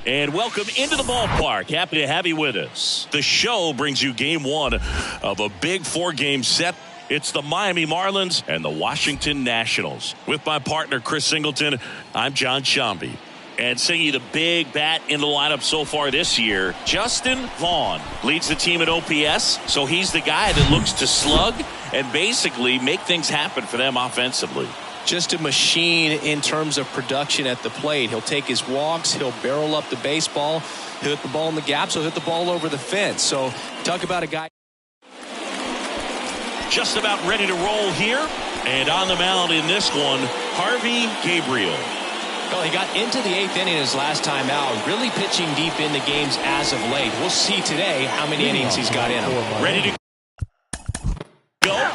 And welcome into the ballpark. Happy to have you with us. The show brings you game one of a big four-game set. It's the Miami Marlins and the Washington Nationals. With my partner, Chris Singleton, I'm John Shambi. And singing the big bat in the lineup so far this year, Justin Vaughn leads the team at OPS. So he's the guy that looks to slug and basically make things happen for them offensively. Just a machine in terms of production at the plate. He'll take his walks. He'll barrel up the baseball. He'll hit the ball in the gaps. He'll hit the ball over the fence. So talk about a guy. Just about ready to roll here. And on the mound in this one, Harvey Gabriel. Well, he got into the eighth inning his last time out. Really pitching deep in the games as of late. We'll see today how many innings he's got in him. Ready to go.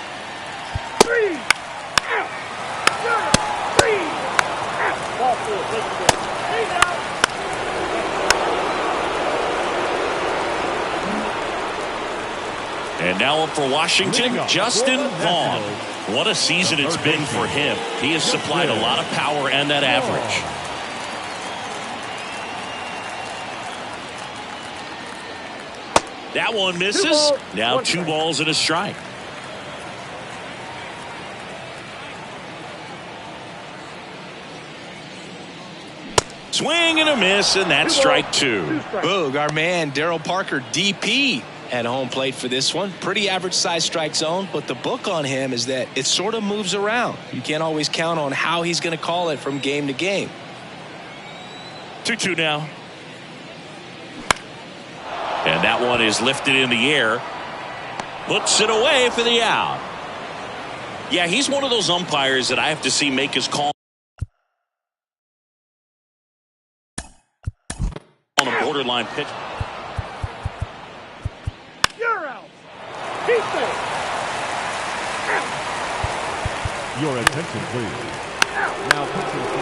And now up for Washington, Justin Vaughn. What a season it's been for him. He has supplied a lot of power and that average. That one misses. Now 2 balls and a strike. Swing and a miss, and that's strike 2. Boog, our man Daryl Parker, DP, at home plate for this one. Pretty average size strike zone, but the book on him is that it sort of moves around. You can't always count on how he's going to call it from game to game. 2-2 now. And that one is lifted in the air. Puts it away for the out. Yeah, he's one of those umpires that I have to see make his call on a borderline pitch. Your attention, please. Now pitching for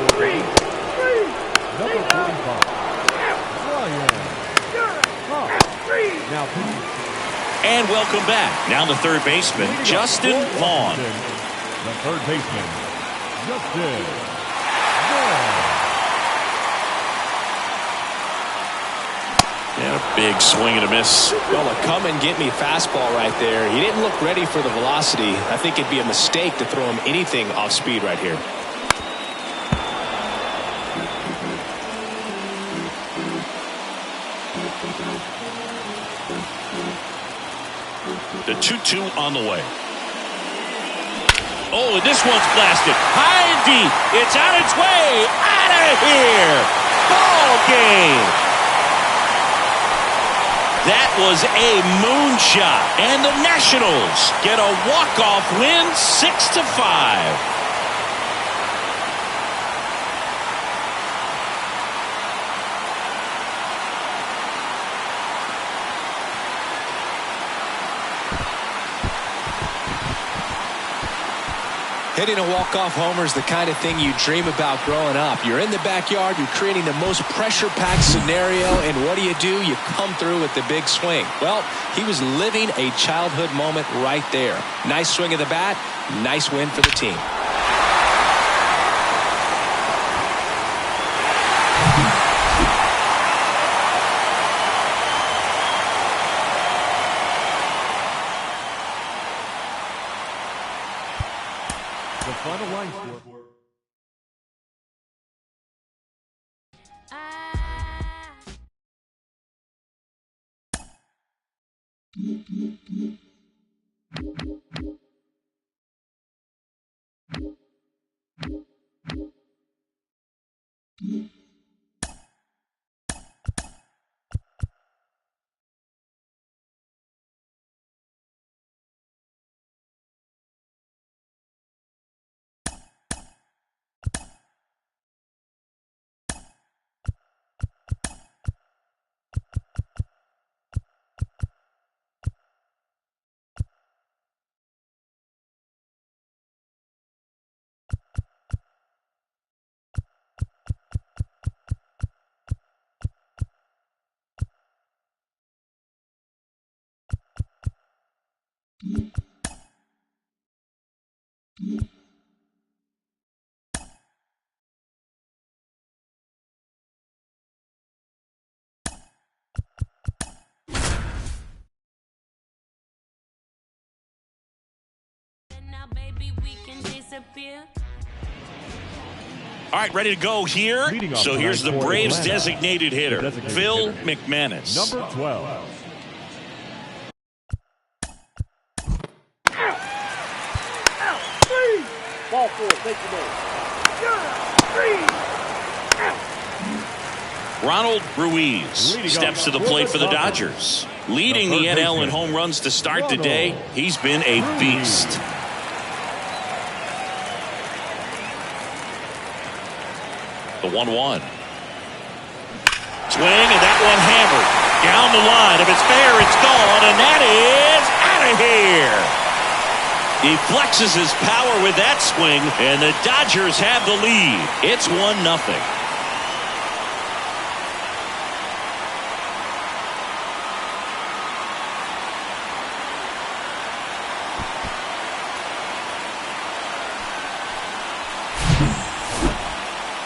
number 45. Now pitching. And welcome back. Now the third baseman, Justin Vaughn. The third baseman, Justin Vaughn. And a big swing and a miss. Well, a come and get me fastball right there. He didn't look ready for the velocity. I think it'd be a mistake to throw him anything off speed right here. The 2-2 on the way. Oh, and this one's blasted. High and deep. It's on its way. Out of here. Ball game. That was a moonshot. And the Nationals get a walk-off win 6-5. Hitting a walk-off homer is the kind of thing you dream about growing up. You're in the backyard, you're creating the most pressure-packed scenario, and what do? You come through with the big swing. Well, he was living a childhood moment right there. Nice swing of the bat, nice win for the team. The final line score. Baby, we can disappear. All right, ready to go here. So here's the Braves' designated hitter, Phil McManus. Number 12. Ball four, make the move. Ronald Ruiz steps to the plate for the Dodgers. Leading the NL in home runs to start the day, he's been a beast. The 1-1. Swing, and that one hammered. Down the line. If it's fair, it's gone, and that is out of here. He flexes his power with that swing, and the Dodgers have the lead. It's 1-0.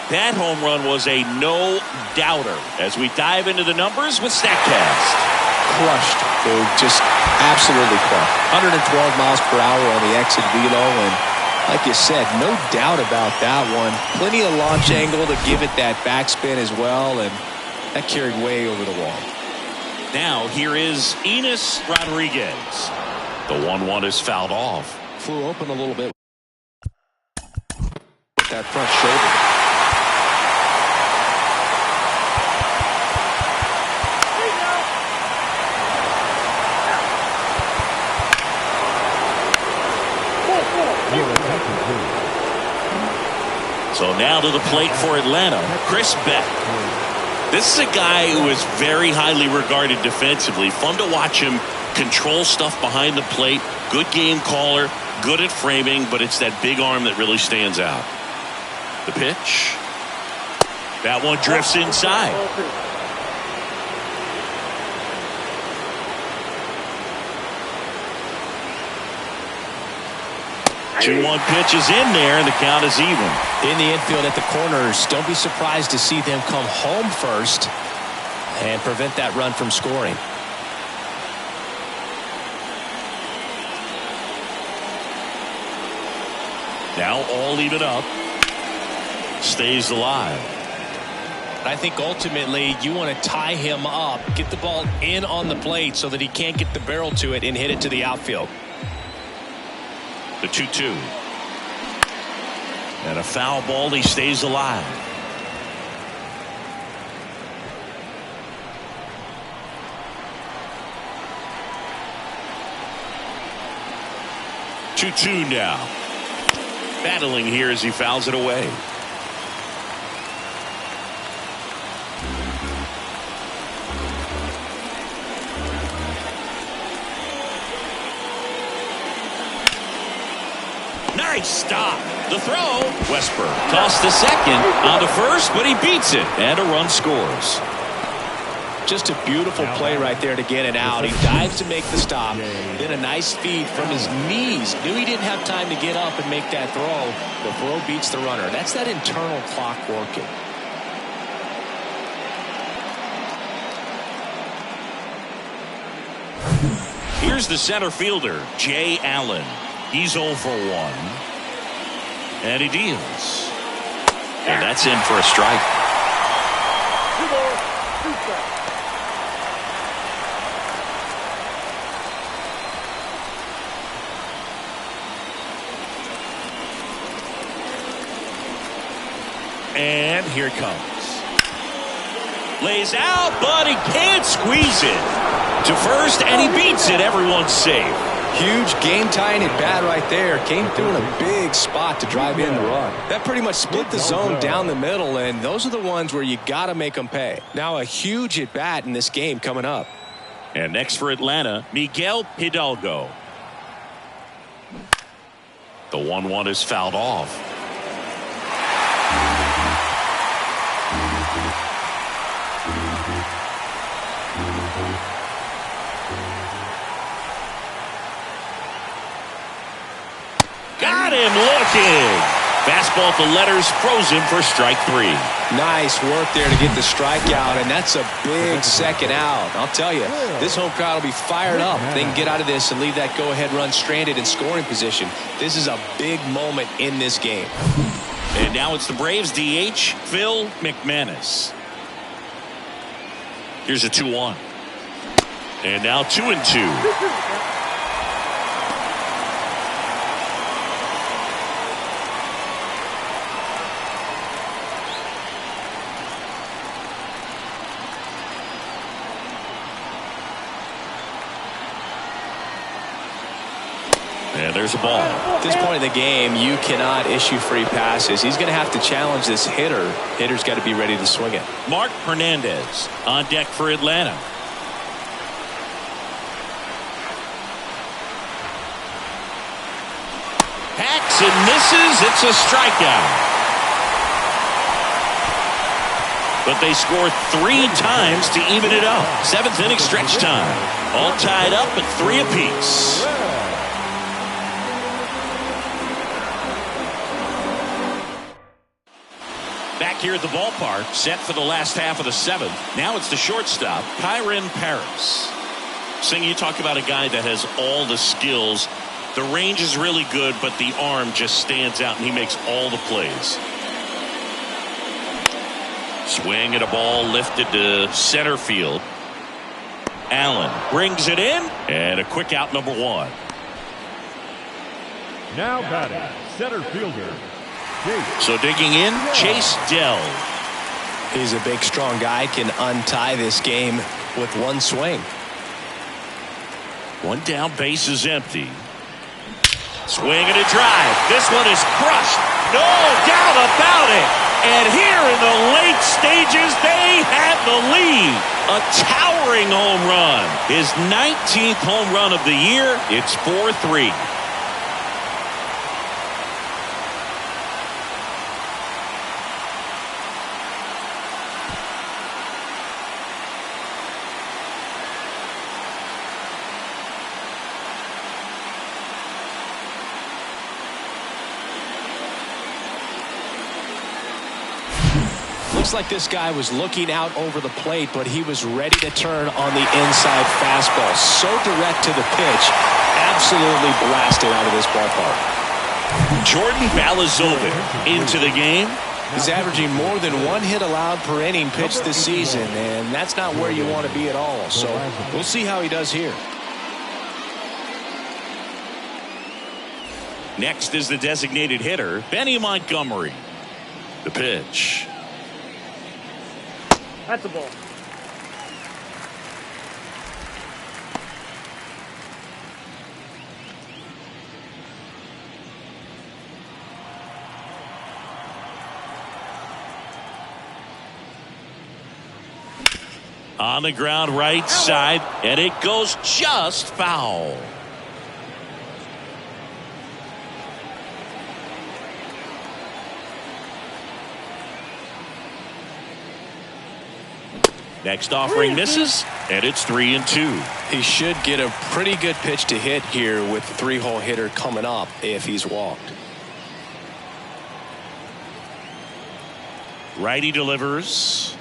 That home run was a no-doubter. As we dive into the numbers with StatCast. Crushed, dude. Just absolutely crushed. 112 miles per hour on the exit velo, and like you said, no doubt about that one. Plenty of launch angle to give it that backspin as well, and that carried way over the wall. Now here is Enos Rodriguez. The 1-1 is fouled off. Flew open a little bit with that front shoulder. So now to the plate for Atlanta, Chris Beck. This is a guy who is very highly regarded defensively. Fun to watch him control stuff behind the plate. Good game caller, good at framing, but it's that big arm that really stands out. The pitch. That one drifts inside. 2-1 pitch is in there, and the count is even. In the infield at the corners, don't be surprised to see them come home first and prevent that run from scoring. Now all even up. Stays alive. I think ultimately you want to tie him up, get the ball in on the plate so that he can't get the barrel to it and hit it to the outfield. The 2-2. And a foul ball. He stays alive. Two now. Battling here as he fouls it away. Nice stop. The throw. Westburg tossed to second on to first, but he beats it, and a run scores. Just a beautiful play right there to get it out. He dives to make the stop. Then a nice feed from his knees. Knew he didn't have time to get up and make that throw. The throw beats the runner. That's that internal clock working. Here's the center fielder, Jay Allen. He's 0 for 1. And he deals. And that's in for a strike. 2 balls, 2 strikes. And here it comes. Lays out, but he can't squeeze it. To first, and he beats it. Everyone's safe. Huge game-tying at bat right there. Came through in a big spot to drive in the run. That pretty much split the zone down the middle, and those are the ones where you got to make them pay. Now a huge at bat in this game coming up. And next for Atlanta, Miguel Hidalgo. The 1-1 is fouled off. Got him looking. Fastball at the letters, frozen for strike 3. Nice work there to get the strikeout, and that's a big second out. I'll tell you, this home crowd will be fired up. They can get out of this and leave that go-ahead run stranded in scoring position. This is a big moment in this game. And now it's the Braves DH, Phil McManus. Here's a 2-1. And now 2-2. And there's a ball. At this point in the game, you cannot issue free passes. He's going to have to challenge this hitter. Hitter's got to be ready to swing it. Mark Hernandez on deck for Atlanta. Hacks and misses. It's a strikeout. But they score 3 times to even it up. 7th inning stretch time. All tied up at 3 apiece. Back here at the ballpark, set for the last half of the 7th. Now it's the shortstop, Kyren Paris. Sing, you talk about a guy that has all the skills. The range is really good, but the arm just stands out, and he makes all the plays. Swing at a ball lifted to center field. Allen brings it in, and a quick out, number 1. Now batting, center fielder. So digging in, Chase Dell. He's a big, strong guy, can untie this game with one swing. 1 down, base is empty. Swing and a drive. This one is crushed. No doubt about it. And here in the late stages, they have the lead. A towering home run. His 19th home run of the year. It's 4-3. Looks like this guy was looking out over the plate, but he was ready to turn on the inside fastball. So direct to the pitch. Absolutely blasted out of this ballpark. Jordan Balazovic into the game. He's averaging more than 1 hit allowed per inning pitched this season, and that's not where you want to be at all. So we'll see how he does here. Next is the designated hitter, Benny Montgomery. The pitch. That's a ball. On the ground right side, and it goes just foul. Next offering misses, and it's 3-2. He should get a pretty good pitch to hit here with the 3-hole hitter coming up if he's walked. Righty delivers.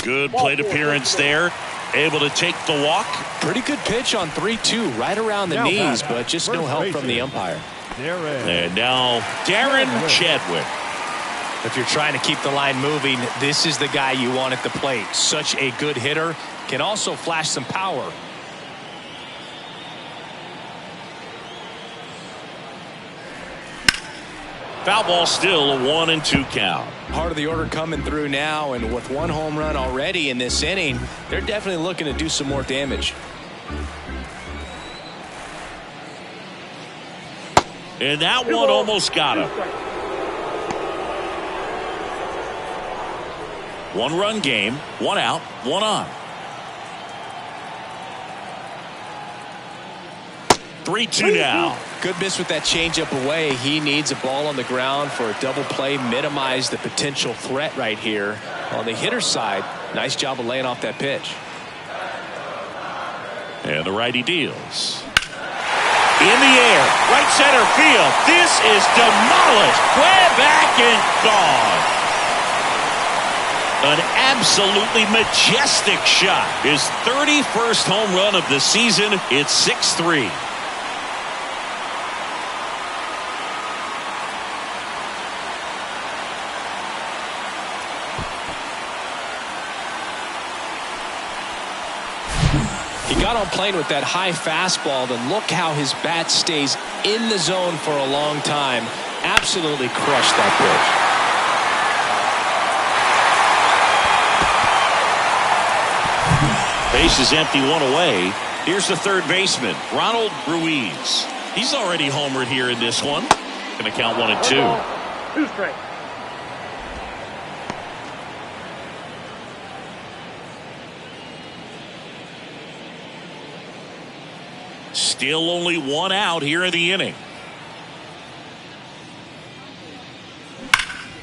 Good plate appearance there. Able to take the walk. Pretty good pitch on 3-2, right around the knees, but just no help from the umpire. And now Darren Chadwick. If you're trying to keep the line moving, this is the guy you want at the plate. Such a good hitter. Can also flash some power. Foul ball, still a 1-2 count. Part of the order coming through now, and with 1 home run already in this inning, they're definitely looking to do some more damage. And that one almost got him. 1-run game, 1 out, 1 on. 3-2 now. Good miss with that changeup away. He needs a ball on the ground for a double play, minimize the potential threat right here. On the hitter's side, nice job of laying off that pitch. And the righty deals. In the air, right center field. This is demolished. Way back and gone. An absolutely majestic shot. His 31st home run of the season. It's 6-3. He got on plane with that high fastball, then look how his bat stays in the zone for a long time. Absolutely crushed that pitch. Base is empty, 1 away. Here's the third baseman, Ronald Ruiz. He's already homered here in this one. Going to count 1-2. 2 straight. Still only 1 out here in the inning.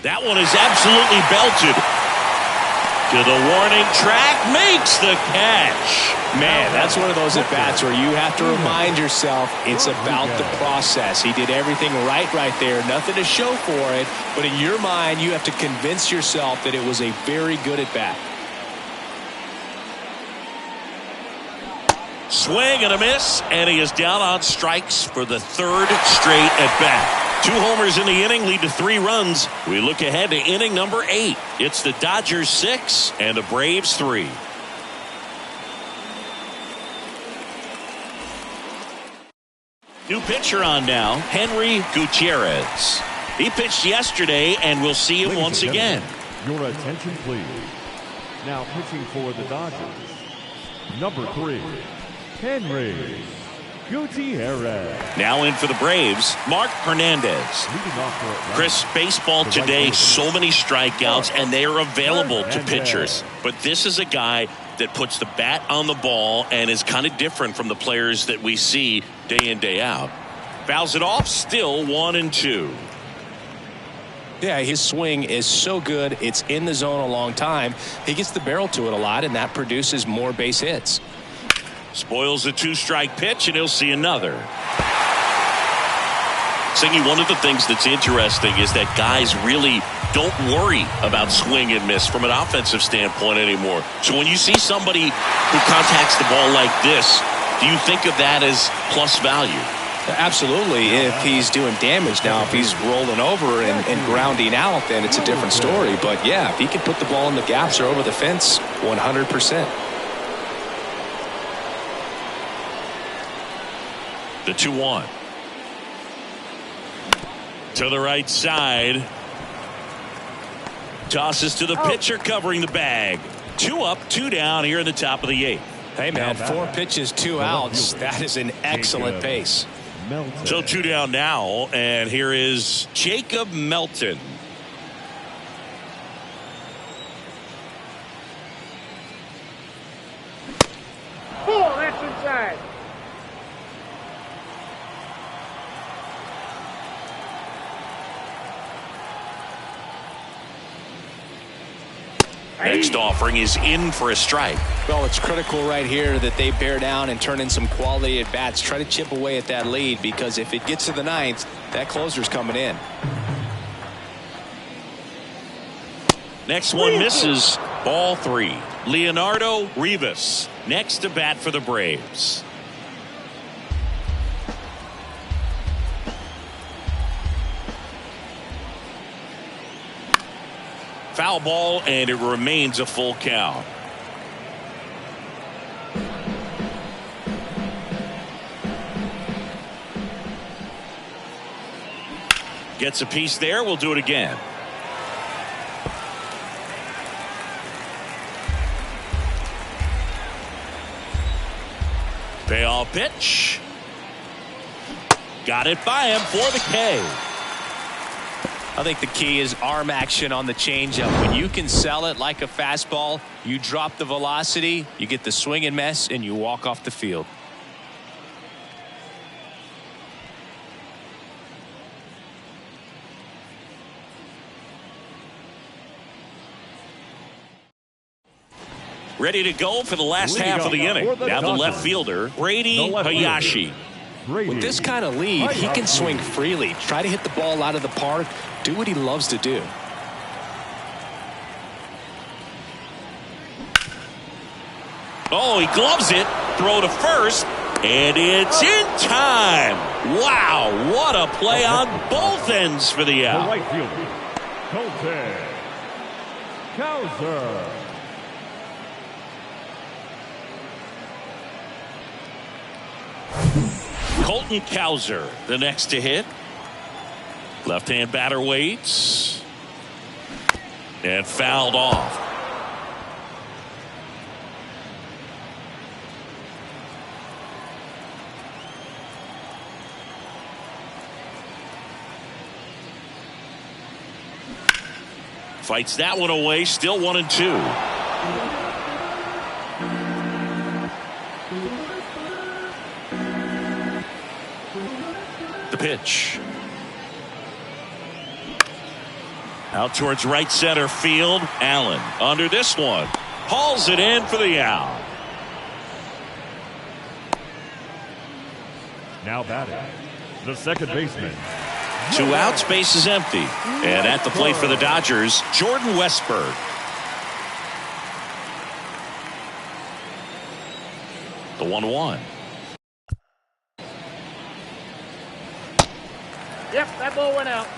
That one is absolutely belted. To the warning track, makes the catch. Man, that's one of those at-bats where you have to remind yourself it's about the process. He did everything right there. Nothing to show for it, but in your mind, you have to convince yourself that it was a very good at-bat. Swing and a miss, and he is down on strikes for the 3rd straight at-bat. 2 homers in the inning lead to 3 runs. We look ahead to inning number 8. It's the Dodgers 6 and the Braves 3. New pitcher on now, Henry Gutierrez. He pitched yesterday, and we'll see him once again. Your attention, please. Now pitching for the Dodgers, number 3, Henry Gutierrez. Now in for the Braves, Mark Hernandez. Chris, baseball today, so many strikeouts, and they are available to pitchers. But this is a guy that puts the bat on the ball and is kind of different from the players that we see day in, day out. Fouls it off, still 1-2. Yeah, his swing is so good. It's in the zone a long time. He gets the barrel to it a lot, and that produces more base hits. Spoils a 2-strike pitch, and he'll see another. Singy, one of the things that's interesting is that guys really don't worry about swing and miss from an offensive standpoint anymore. So when you see somebody who contacts the ball like this, do you think of that as plus value? Absolutely, if he's doing damage. Now, if he's rolling over and grounding out, then it's a different story. But, yeah, if he can put the ball in the gaps or over the fence, 100%. The 2-1. To the right side. Tosses to the pitcher covering the bag. 2 up, 2 down here in the top of the 8th. Hey, man, 4 pitches, 2 outs. That is an excellent pace. So 2 down now, and here is Jacob Melton. Ball, that's inside. Next offering is in for a strike. Well, it's critical right here that they bear down and turn in some quality at bats. Try to chip away at that lead, because if it gets to the 9th, that closer's coming in. Next one misses. Ball 3. Leonardo Rivas next to bat for the Braves. Foul ball, and it remains a full count. Gets a piece there. We'll do it again. Payoff pitch. Got it by him for the K. I think the key is arm action on the changeup. When you can sell it like a fastball, you drop the velocity, you get the swing and miss, and you walk off the field. Ready to go for the last half of the inning. Now the left fielder, Brady Hayashi. With this kind of lead, he can swing freely. Try to hit the ball out of the park. Do what he loves to do. Oh, he gloves it. Throw to first. And it's in time. Wow, what a play on both ends for the out. The right fielder, Colton Cowser. Colton Cowser, the next to hit. Left-hand batter waits. And fouled off. Fights that one away, still 1-2. The pitch. Out towards right center field. Allen under this one. Hauls it in for the out. Now batting, the second baseman. 2 outs, base is empty. And at the plate for the Dodgers, Jordan Westburg. The 1-1. Yep, that ball went out.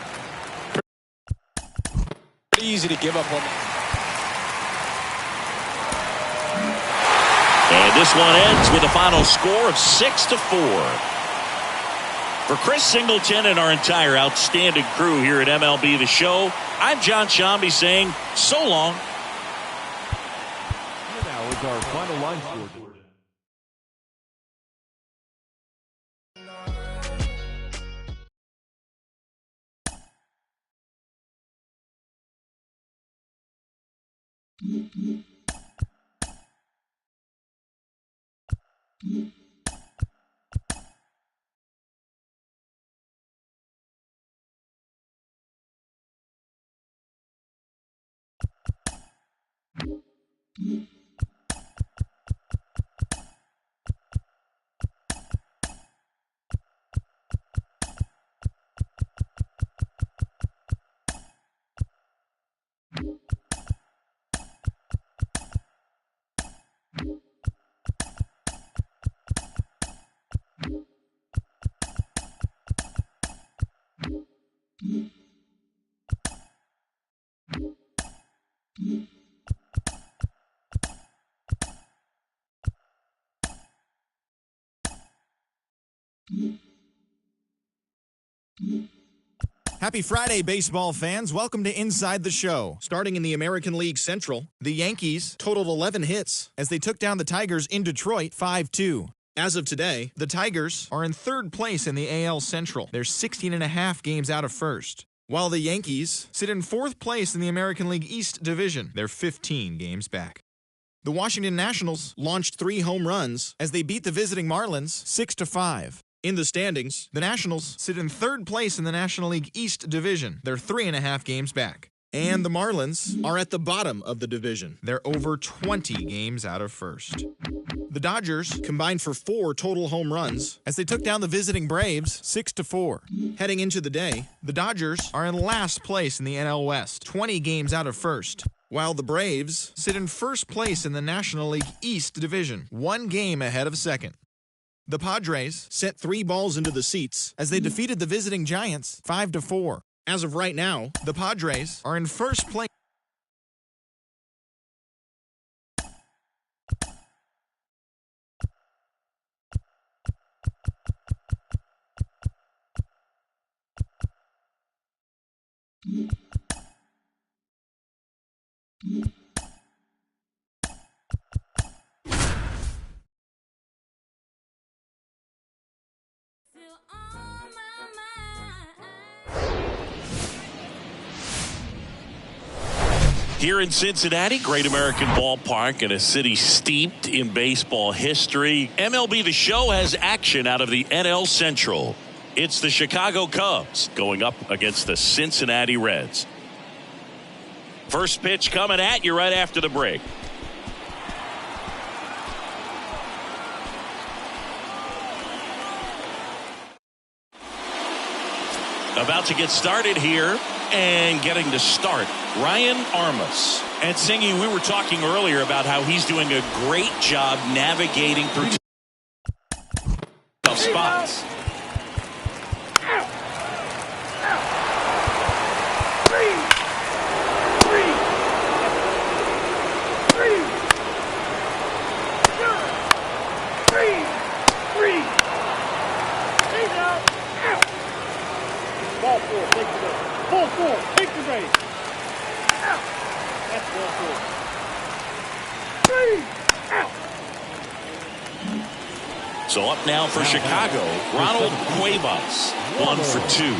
Pretty easy to give up on. And this one ends with a final score of 6-4. For Chris Singleton and our entire outstanding crew here at MLB The Show, I'm John Shambi saying so long. Here now is our final line score. Happy Friday, baseball fans. Welcome to Inside the Show. Starting in the American League Central, the Yankees totaled 11 hits as they took down the Tigers in Detroit 5-2. As of today, the Tigers are in third place in the AL Central. They're 16.5 games out of first, while the Yankees sit in fourth place in the American League East Division. They're 15 games back. The Washington Nationals launched 3 home runs as they beat the visiting Marlins 6-5. In the standings, the Nationals sit in third place in the National League East Division. They're 3.5 games back. And the Marlins are at the bottom of the division. They're over 20 games out of first. The Dodgers combined for 4 total home runs as they took down the visiting Braves 6-4. Heading into the day, the Dodgers are in last place in the NL West, 20 games out of first, while the Braves sit in first place in the National League East Division, 1 game ahead of second. The Padres sent 3 balls into the seats as they defeated the visiting Giants 5-4. As of right now, the Padres are in first place. Still on my mind. Here in Cincinnati, Great American Ballpark, in a city steeped in baseball history, MLB The Show has action out of the NL Central. It's the Chicago Cubs going up against the Cincinnati Reds. First pitch coming at you right after the break. About to get started here and getting to start, Ryan Armas. And Singy, we were talking earlier about how he's doing a great job navigating through tough spots. Ball 4, take the base. Ball 4, take the base. That's ball 4. So up now for Chicago, Ronald Cuevas, 1 for 2.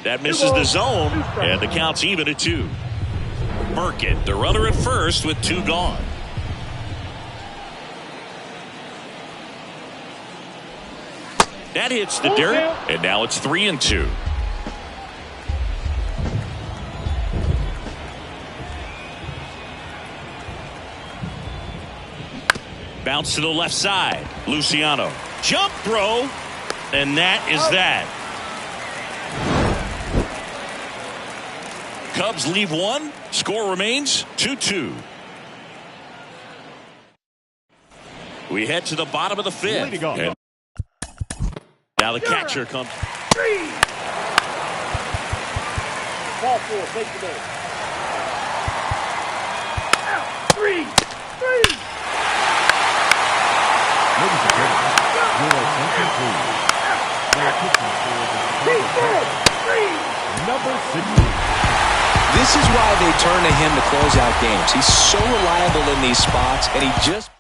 That misses the zone, and the count's even at 2. Burkett, the runner at first with 2 gone. That hits the dirt, and now it's 3-2. Bounce to the left side. Luciano. Jump throw, and that is that. Cubs leave 1. Score remains 2-2. We head to the bottom of the 5th. And now the catcher comes. Ball 4, take the base. 3. Ladies and gentlemen, your attention please. Now pitching for the Chicago Cubs, number 60. This is why they turn to him to close out games. He's so reliable in these spots, and he just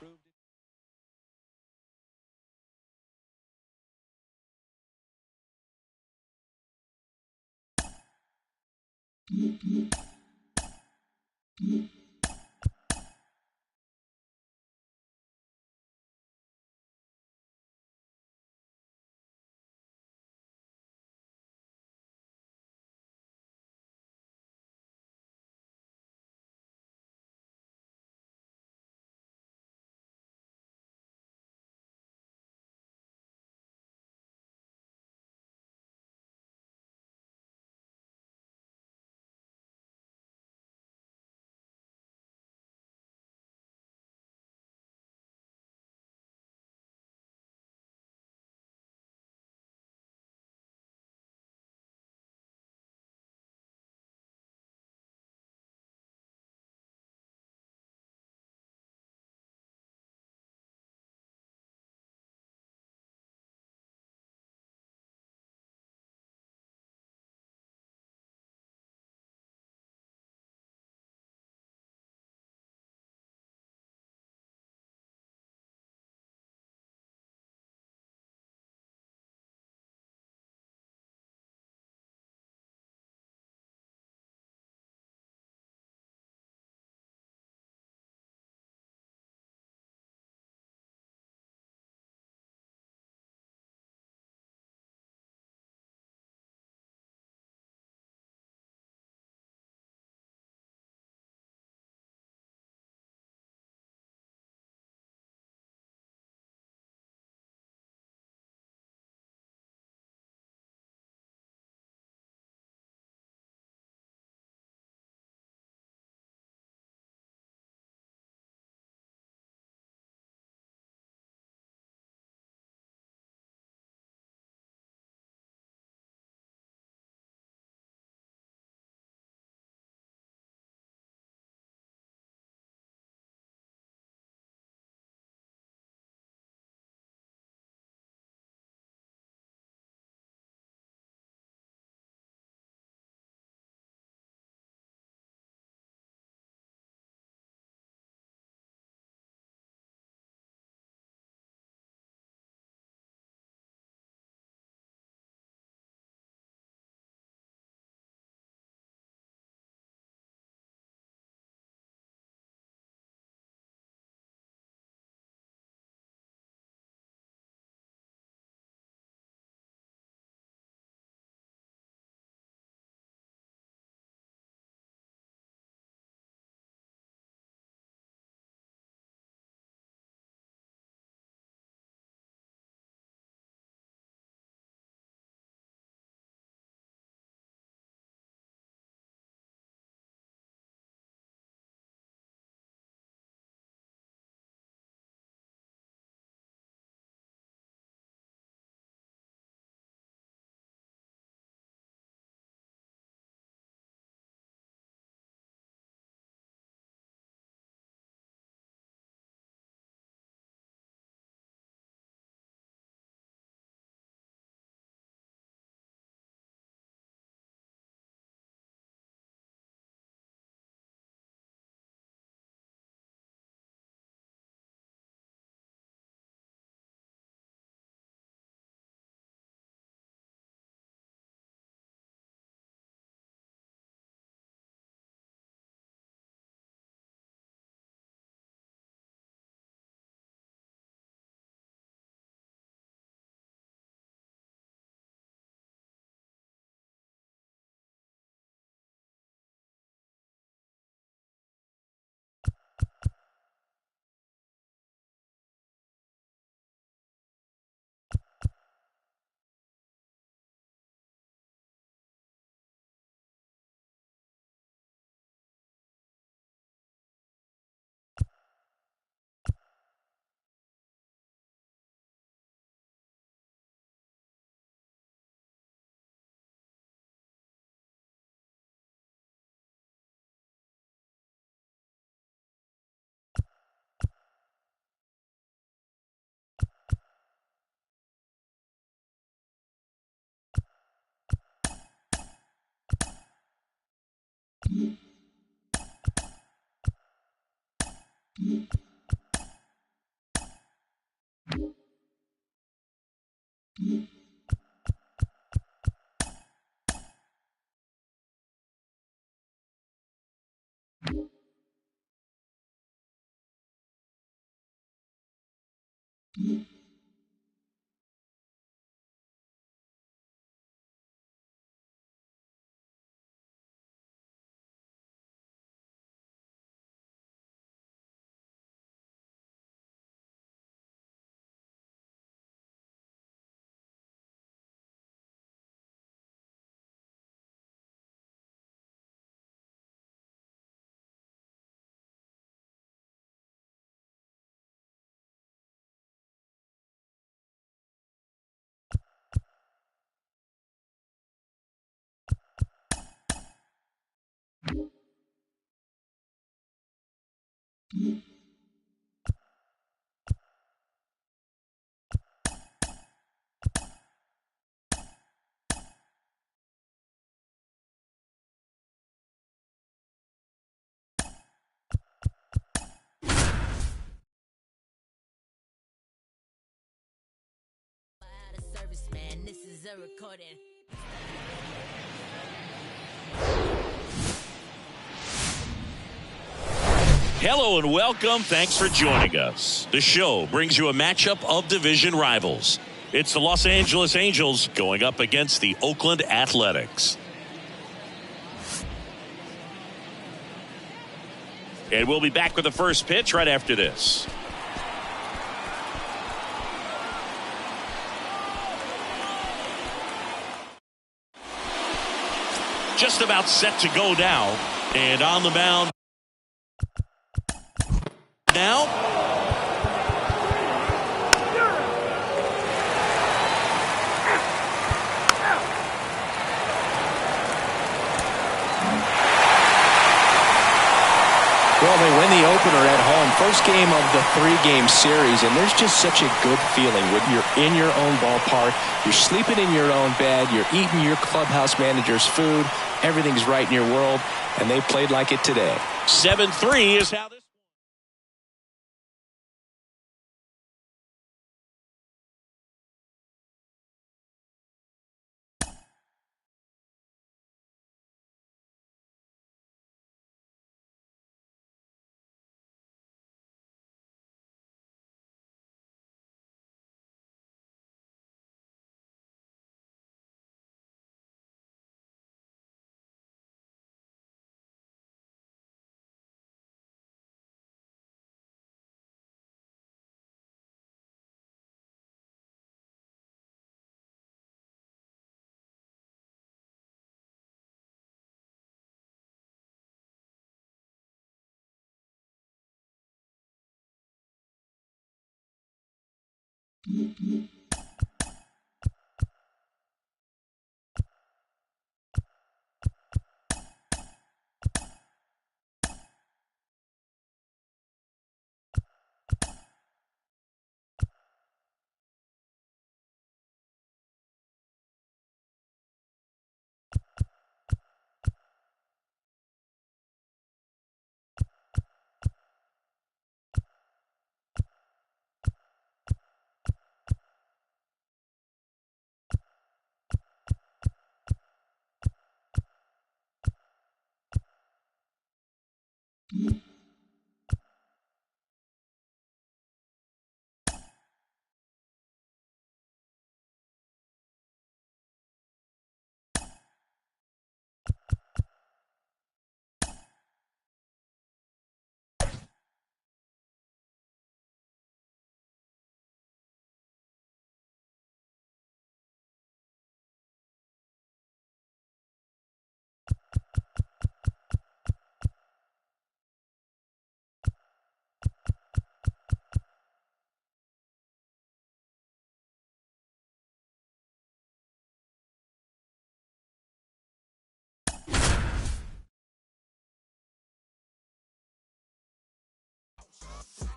Serviceman, this is a recording. Hello and welcome. Thanks for joining us. The show brings you a matchup of division rivals. It's the Los Angeles Angels going up against the Oakland Athletics. And we'll be back with the first pitch right after this. Just about set to go now. And on the mound now. Well, they win the opener at home. First game of the 3-game series, and there's just such a good feeling when you're in your own ballpark, you're sleeping in your own bed, you're eating your clubhouse manager's food, everything's right in your world, and they played like it today. 7-3 is how this.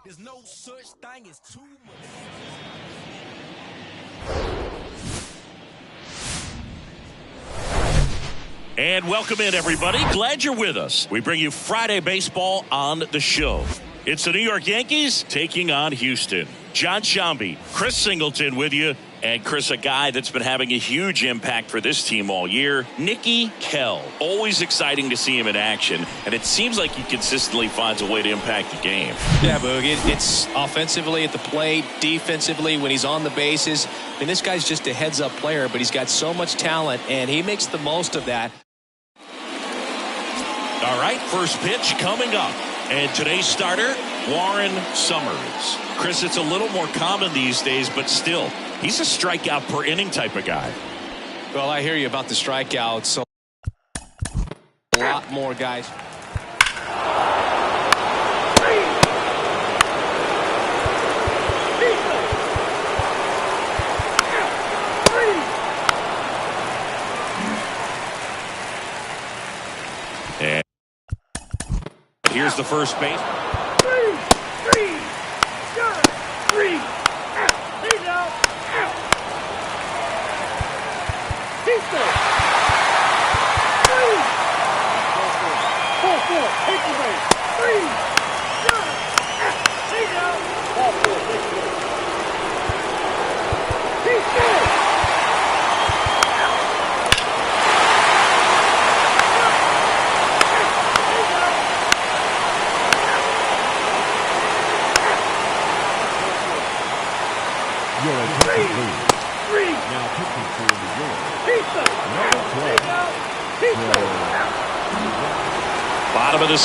There's no such thing as too much. And welcome in, everybody. Glad you're with us. We bring you Friday baseball on the show. It's the New York Yankees taking on Houston. John Shambi, Chris Singleton with you. And Chris, a guy that's been having a huge impact for this team all year, Nicky Kell. Always exciting to see him in action, and it seems like he consistently finds a way to impact the game. Yeah, Boog, it's offensively at the plate, defensively when he's on the bases. I mean, this guy's just a heads-up player, but he's got so much talent, and he makes the most of that. All right, first pitch coming up. And today's starter, Warren Summers. Chris, it's a little more common these days, but still, he's a strikeout per inning type of guy. Well, I hear you about the strikeouts. So a lot more guys. And here's the first base. Your attention, please. Now pitching for New York. Number 12. Bottom of the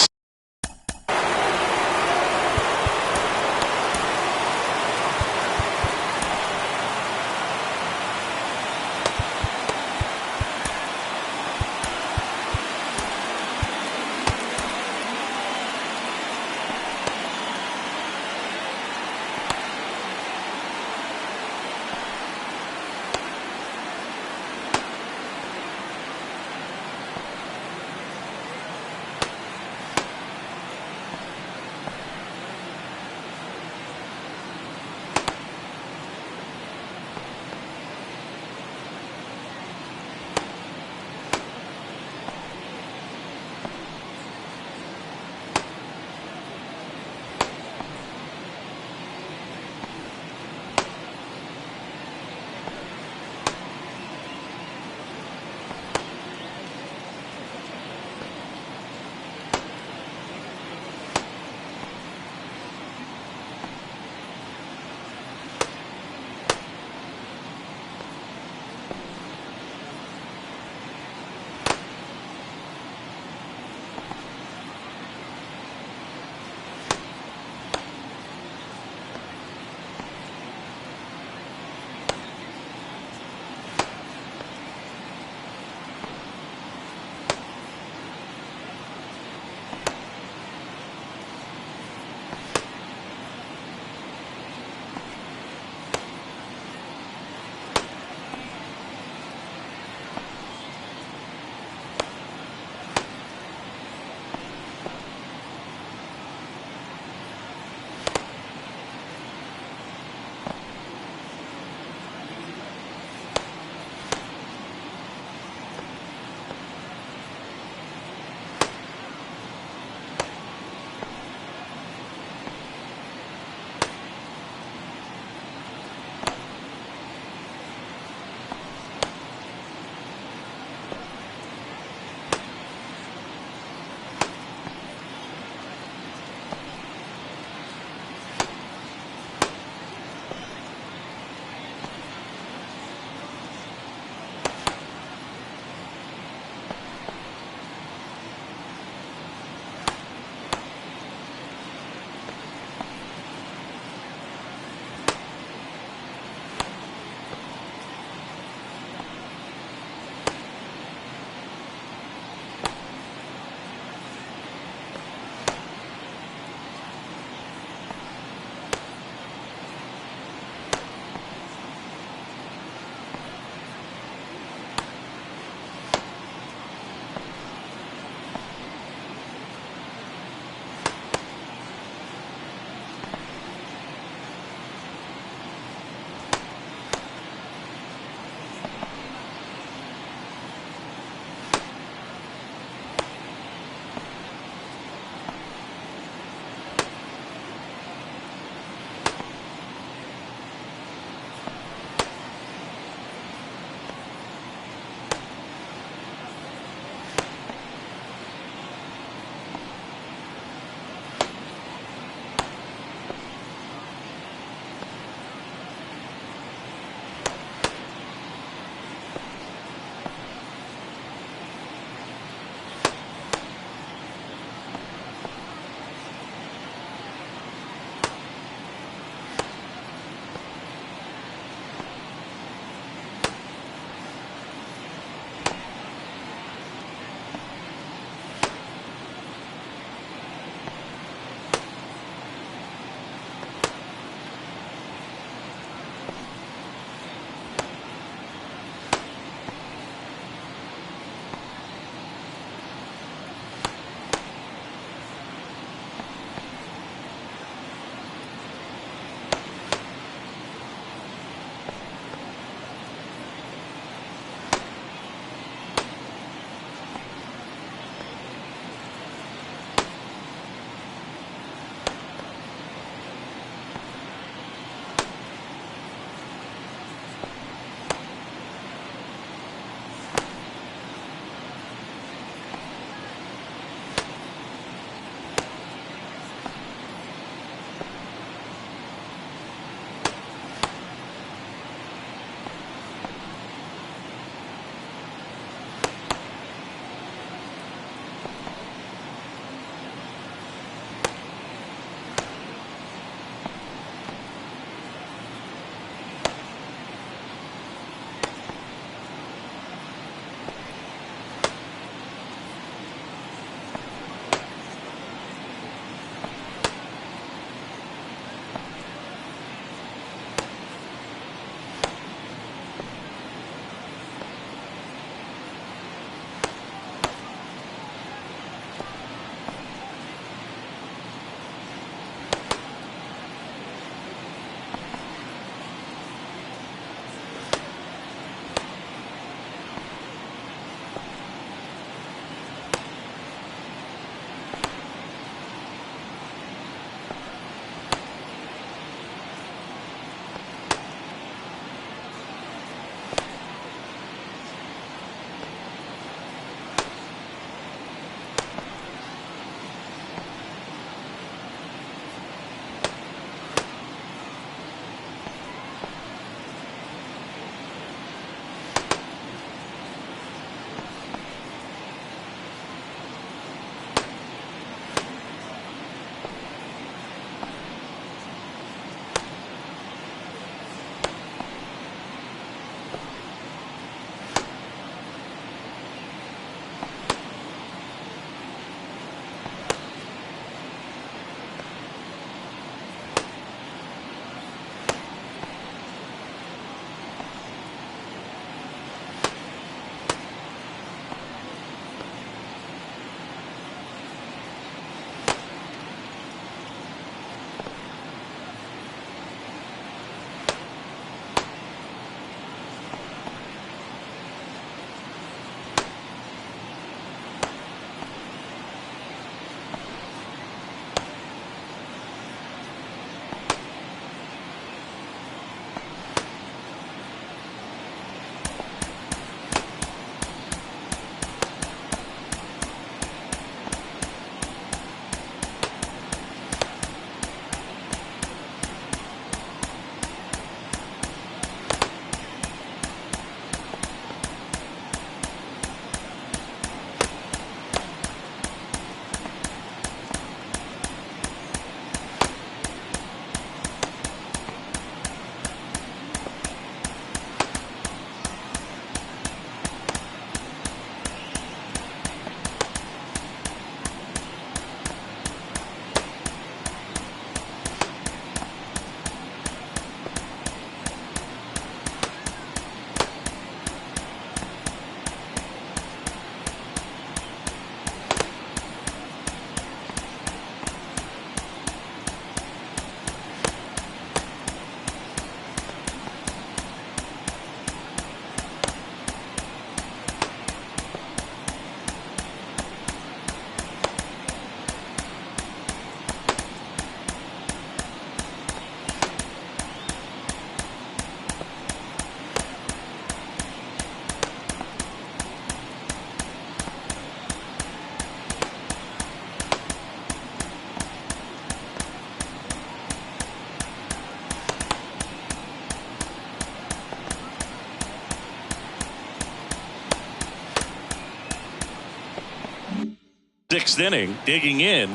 sixth inning, digging in.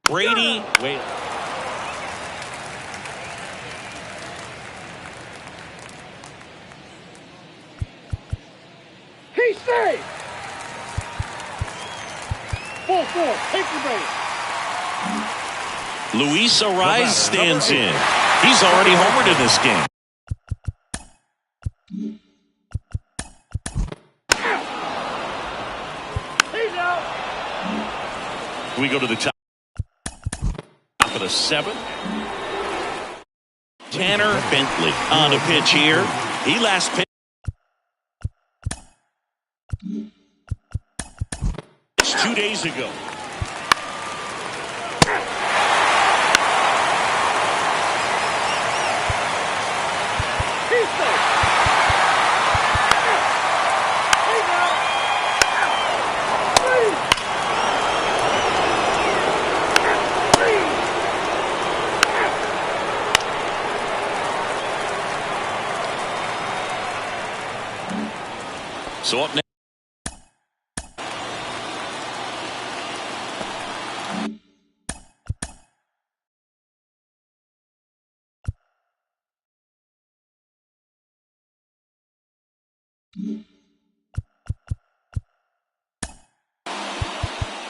Brady, wait. He's safe. Full four. Take the base. Luis Ariz stands in. He's already homered in this game. He's out. We go to the top of the seventh. Tanner Bentley on a pitch here. He last pitched 2 days ago. He's safe. He's out. Three. So up next.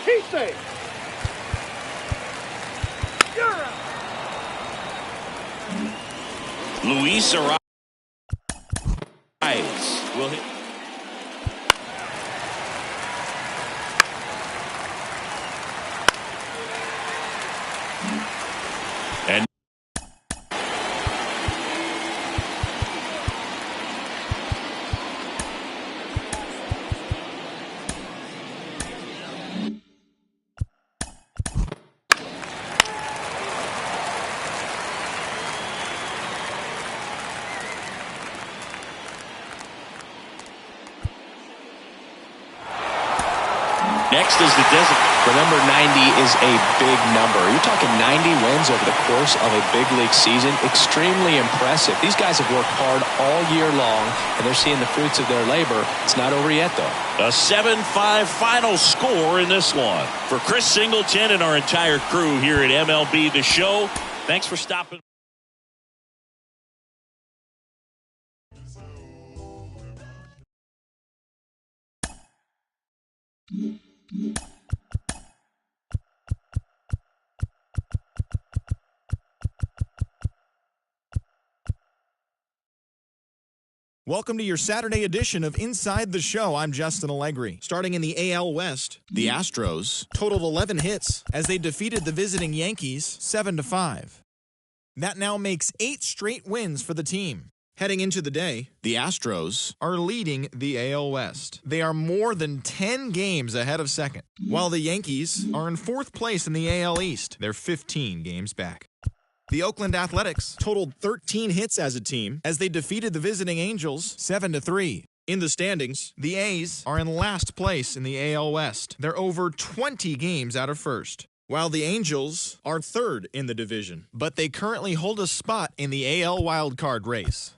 He's safe. You're out. Luis Ariz will hit. And next is the designated. The number 90 is a big number. You're talking 90 wins over the course of a big league season. Extremely impressive. These guys have worked hard all year long, and they're seeing the fruits of their labor. It's not over yet, though. A 7-5 final score in this one. For Chris Singleton and our entire crew here at MLB The Show, thanks for stopping. Welcome to your Saturday edition of Inside the Show. I'm Justin Allegri. Starting in the AL West, the Astros totaled 11 hits as they defeated the visiting Yankees 7-5. That now makes 8 straight wins for the team. Heading into the day, the Astros are leading the AL West. They are more than 10 games ahead of second, while the Yankees are in 4th place in the AL East. They're 15 games back. The Oakland Athletics totaled 13 hits as a team as they defeated the visiting Angels 7-3. In the standings, the A's are in last place in the AL West. They're over 20 games out of first, while the Angels are 3rd in the division, but they currently hold a spot in the AL wildcard race.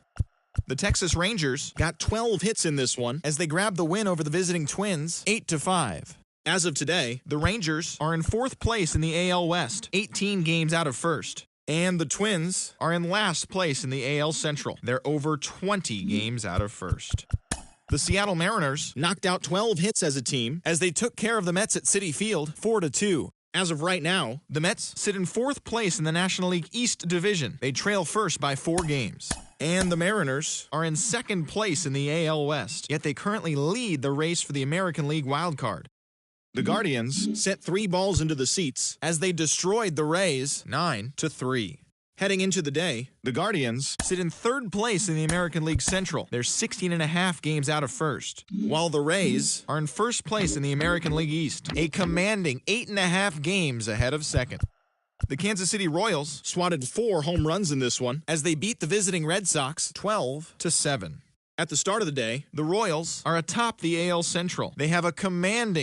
The Texas Rangers got 12 hits in this one as they grabbed the win over the visiting Twins 8-5. As of today, the Rangers are in 4th place in the AL West, 18 games out of first. And the Twins are in last place in the AL Central. They're over 20 games out of first. The Seattle Mariners knocked out 12 hits as a team as they took care of the Mets at Citi Field 4-2. As of right now, the Mets sit in 4th place in the National League East Division. They trail first by 4 games. And the Mariners are in 2nd place in the AL West, yet they currently lead the race for the American League wildcard. The Guardians sent 3 balls into the seats as they destroyed the Rays 9-3. Heading into the day, the Guardians sit in 3rd place in the American League Central. They're 16.5 games out of first, while the Rays are in 1st place in the American League East, a commanding 8.5 games ahead of second. The Kansas City Royals swatted 4 home runs in this one as they beat the visiting Red Sox 12-7. At the start of the day, the Royals are atop the AL Central. They have a commanding